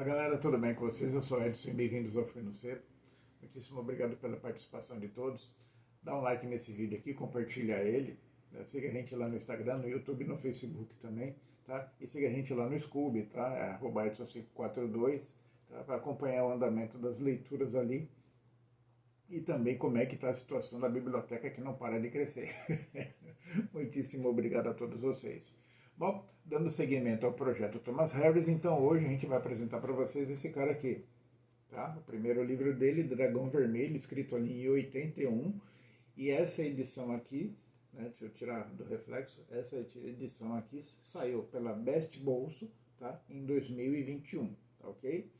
Fala galera, tudo bem com vocês? Eu sou o Edson e bem-vindos ao Fui no Cedo. Muitíssimo obrigado pela participação de todos. Dá um like nesse vídeo aqui, compartilha ele. Siga a gente lá no Instagram, no YouTube e no Facebook também, tá? E siga a gente lá no Scoob, tá? É @edson542, tá? Para acompanhar o andamento das leituras ali e também como é que está a situação da biblioteca que não para de crescer. Muitíssimo obrigado a todos vocês. Bom, dando seguimento ao projeto Thomas Harris, então hoje a gente vai apresentar para vocês esse cara aqui. Tá? O primeiro livro dele, Dragão Vermelho, escrito ali em 81, e essa edição aqui, né, deixa eu tirar do reflexo, essa edição aqui saiu pela Best Bolso, tá, em 2021, tá ok?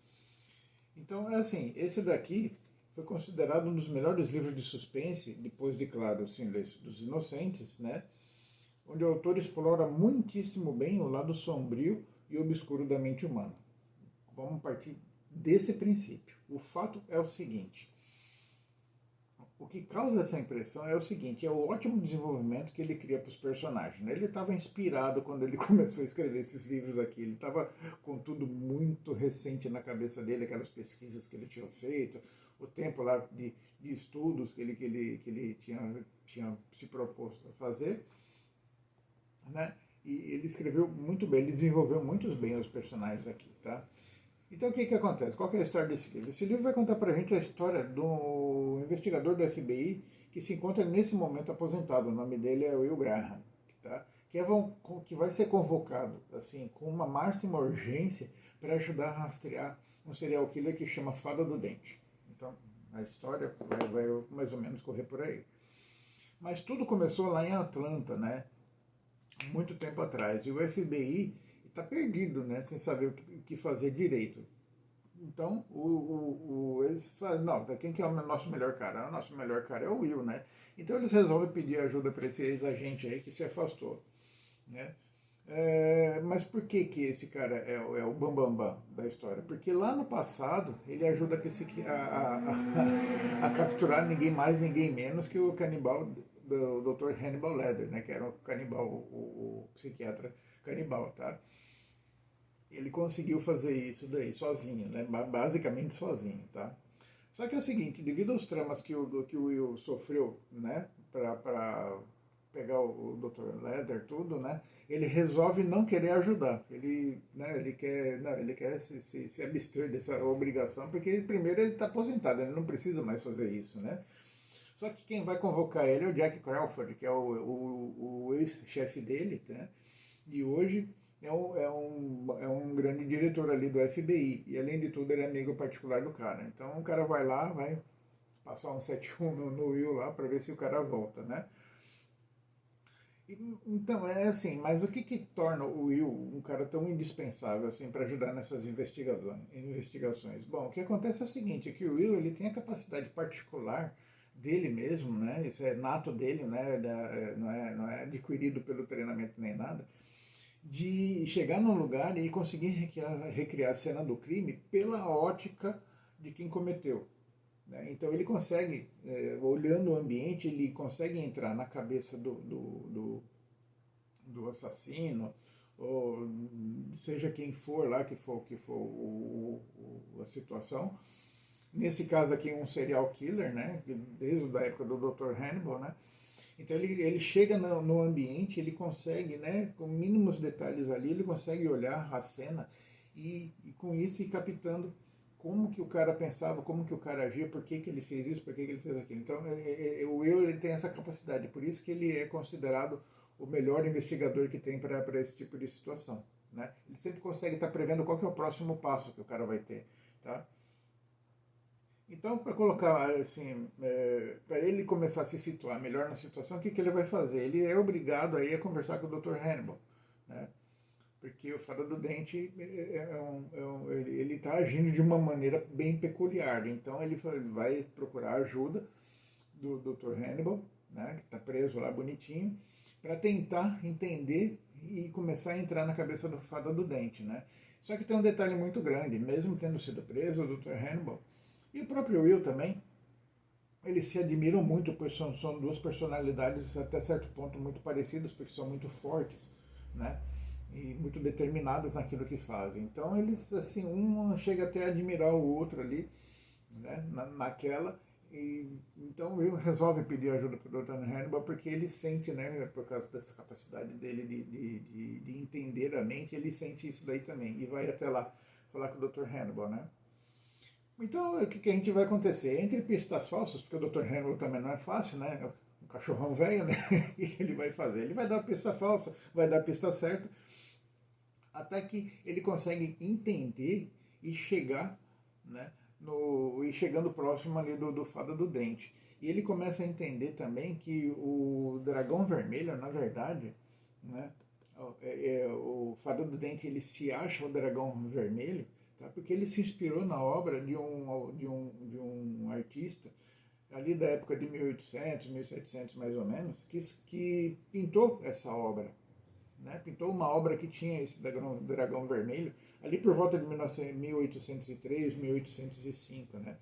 Então é assim, esse daqui foi considerado um dos melhores livros de suspense, depois de, claro, o Silêncio dos Inocentes, né, onde o autor explora muitíssimo bem o lado sombrio e obscuro da mente humana. Vamos partir desse princípio. O fato é o seguinte: o que causa essa impressão é o seguinte, é o ótimo desenvolvimento que ele cria para os personagens, né? Ele estava inspirado quando ele começou a escrever esses livros aqui, ele estava com tudo muito recente na cabeça dele, aquelas pesquisas que ele tinha feito, o tempo lá de estudos que ele tinha se proposto a fazer, né? E ele escreveu muito bem, ele desenvolveu muito bem os personagens aqui, tá? Então o que acontece? Qual que é a história desse livro? Esse livro vai contar pra gente a história do investigador do FBI que se encontra nesse momento aposentado. O nome dele é Will Graham, tá? Que vai ser convocado assim com uma máxima urgência para ajudar a rastrear um serial killer que chama Fada do Dente. Então a história vai mais ou menos correr por aí. Mas tudo começou lá em Atlanta, né? Muito tempo atrás. E o FBI está perdido, né? Sem saber o que fazer direito. Então, eles falam, não, quem que é o nosso melhor cara? O nosso melhor cara é o Will, né? Então eles resolvem pedir ajuda para esse ex-agente aí que se afastou, né? Mas por que esse cara é o bambambam bam, bam da história? Porque lá no passado ele ajuda a capturar ninguém mais, ninguém menos que o canibal do Dr. Hannibal Lecter, né? Que era o canibal, o psiquiatra canibal, tá? Ele conseguiu fazer isso daí sozinho, né? Basicamente sozinho, tá? Só que é o seguinte, devido aos traumas que o Will sofreu, né, para pegar o Dr. Lecter, tudo, né, ele resolve não querer ajudar. Ele, né, ele quer se abster dessa obrigação, porque primeiro ele está aposentado, ele não precisa mais fazer isso, né? Só que quem vai convocar ele é o Jack Crawford, que é o ex-chefe dele, né? E hoje é um grande diretor ali do FBI. E além de tudo, ele é amigo particular do cara. Então o cara vai lá, vai passar um 7-1 no Will lá para ver se o cara volta, né? Então é assim, mas o que torna o Will um cara tão indispensável assim para ajudar nessas investigações? Bom, o que acontece é o seguinte, é que o Will ele tem a capacidade particular dele mesmo, né? Isso é nato dele, né? Não é adquirido pelo treinamento nem nada, de chegar num lugar e conseguir recriar a cena do crime pela ótica de quem cometeu. Né? Então ele consegue, olhando o ambiente, ele consegue entrar na cabeça do assassino, ou seja quem for lá, que for a situação. Nesse caso aqui, um serial killer, né? Desde a época do Dr. Hannibal, né? Então ele chega no ambiente, ele consegue, né, com mínimos detalhes ali, ele consegue olhar a cena e com isso ir captando como que o cara pensava, como que o cara agia, por que ele fez isso, por que ele fez aquilo. Então o Will ele tem essa capacidade, por isso que ele é considerado o melhor investigador que tem para esse tipo de situação. Né? Ele sempre consegue estar prevendo qual que é o próximo passo que o cara vai ter. Tá? Então, para colocar assim, para ele começar a se situar melhor na situação, o que ele vai fazer? Ele é obrigado aí a conversar com o Dr. Hannibal, né? Porque o Fada do Dente ele está agindo de uma maneira bem peculiar. Então ele vai procurar ajuda do Dr. Hannibal, né? Que está preso lá bonitinho, para tentar entender e começar a entrar na cabeça do Fada do Dente, né? Só que tem um detalhe muito grande, mesmo tendo sido preso, o Dr. Hannibal e o próprio Will também, eles se admiram muito, pois são duas personalidades até certo ponto muito parecidas, porque são muito fortes, né? e muito determinadas naquilo que fazem. Então eles, assim, um chega até a admirar o outro ali, né, naquela, e então o Will resolve pedir ajuda para o Dr. Hannibal porque ele sente, né, por causa dessa capacidade dele de entender a mente, ele sente isso daí também, e vai até lá falar com o Dr. Hannibal, né. Então, o que, que a gente vai acontecer? Entre pistas falsas, porque o Dr. Hannibal também não é fácil, né? Um cachorrão velho, né? O que ele vai fazer? Ele vai dar a pista falsa, vai dar a pista certa, até que ele consegue entender e chegar, né, e chegando próximo ali do Fada do Dente. E ele começa a entender também que o dragão vermelho, na verdade, né, o Fada do Dente, ele se acha o dragão vermelho, tá, porque ele se inspirou na obra de um artista ali da época de 1800, 1700 mais ou menos, que pintou essa obra, né? Pintou uma obra que tinha esse dragão vermelho ali por volta de 1803, 1805, né?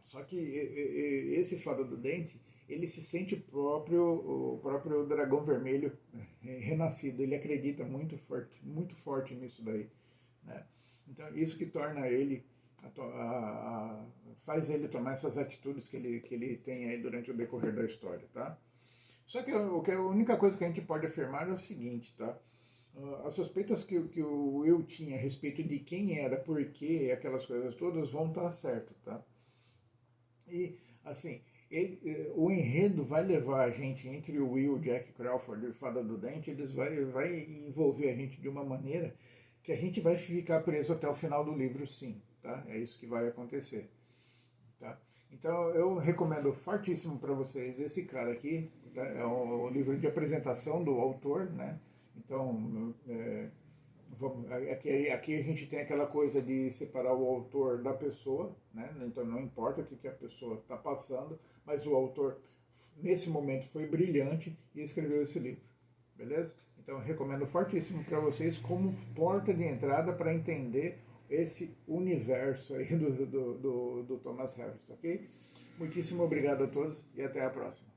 Só que esse Fada do Dente, ele se sente o próprio dragão vermelho renascido. Ele acredita muito forte nisso daí, né? Então isso que torna ele faz ele tomar essas atitudes que ele tem aí durante o decorrer da história, tá? Só que a única coisa que a gente pode afirmar é o seguinte, tá? As suspeitas que o Will tinha a respeito de quem era, por quê, aquelas coisas todas vão estar certas, tá? E, assim, o enredo vai levar a gente entre o Will, Jack Crawford e o Fada do Dente, vai envolver a gente de uma maneira que a gente vai ficar preso até o final do livro, sim, tá? É isso que vai acontecer, tá? Então eu recomendo fortíssimo para vocês esse cara aqui, tá? É o livro de apresentação do autor, né? Então aqui a gente tem aquela coisa de separar o autor da pessoa, né? Então não importa o que a pessoa está passando, mas o autor nesse momento foi brilhante e escreveu esse livro, beleza? Então eu recomendo fortíssimo para vocês como porta de entrada para entender esse universo aí do Thomas Harris, ok? Muitíssimo obrigado a todos e até a próxima.